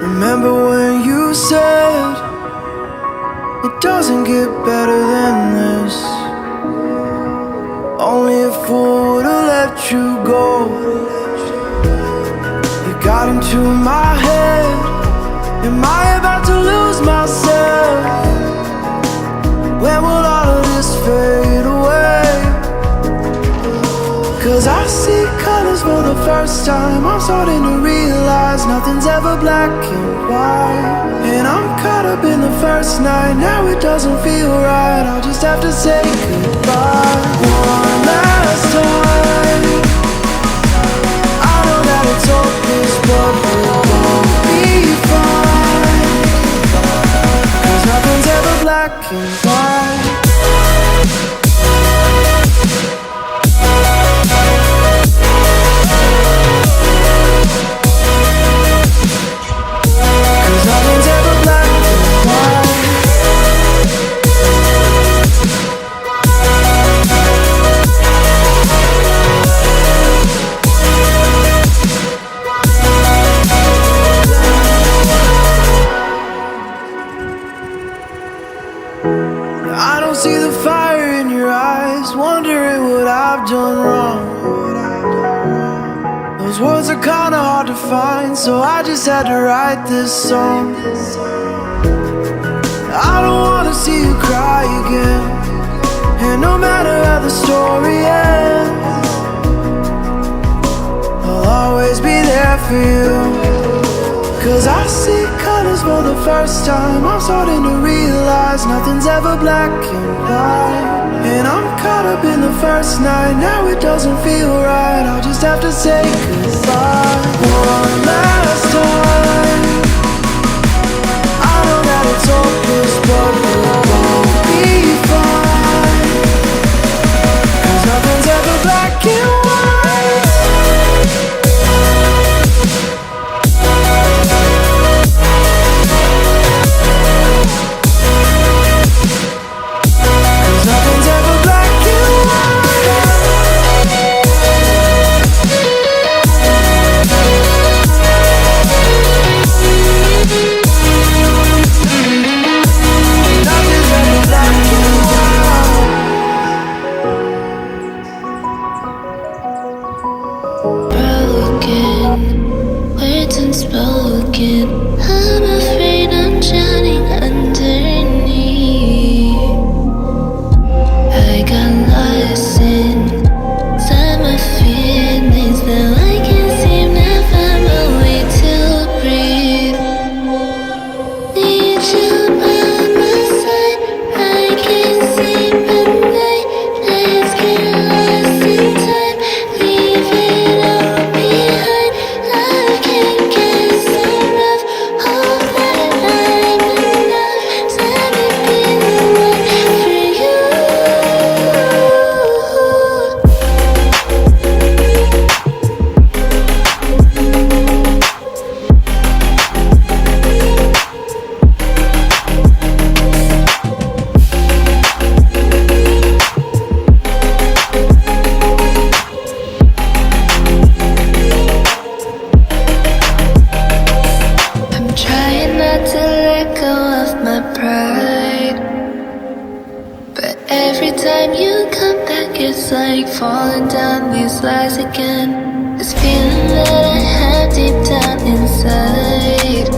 Remember when you said it doesn't get better than this? Only a fool would've let you go. You got into my head. Am I about to lose myself? When will all of this fade away? Cause I see colors for the first time. I'm starting to realize nothing's ever black and white. And I'm caught up in the first night. Now it doesn't feel right. I'll just have to say goodbye one last time. I know that it's hopeless, but we'll both be fine. Cause nothing's ever black and white. I don't see the fire in your eyes, wondering what I've done wrong. Those words are kinda hard to find, so I just had to write this song. I don't wanna see you cry again, and no matter how the story ends, I'll always be there for you. Cause I see colors for the first time. I'm starting to realize nothing's ever black and white. And I'm caught up in the first night. Now it doesn't feel right. I'll just have to say goodbye one last time. I know that it's hopeless, but we'll both be fine. Cause nothing's ever black and white. I'm afraid I'm drowning underneath. I got lost inside my feelings. Now I can't seem to find my way to breathe. Need you by my side. I can't sleep at night. Let's get lost in time. Leave it all behind. I can't get some of hope that I'm enough. Let me be the one for you. I'm trying not to let go of my pride, but every time you come back, it's like falling down these lies again. This feeling that I have deep down inside,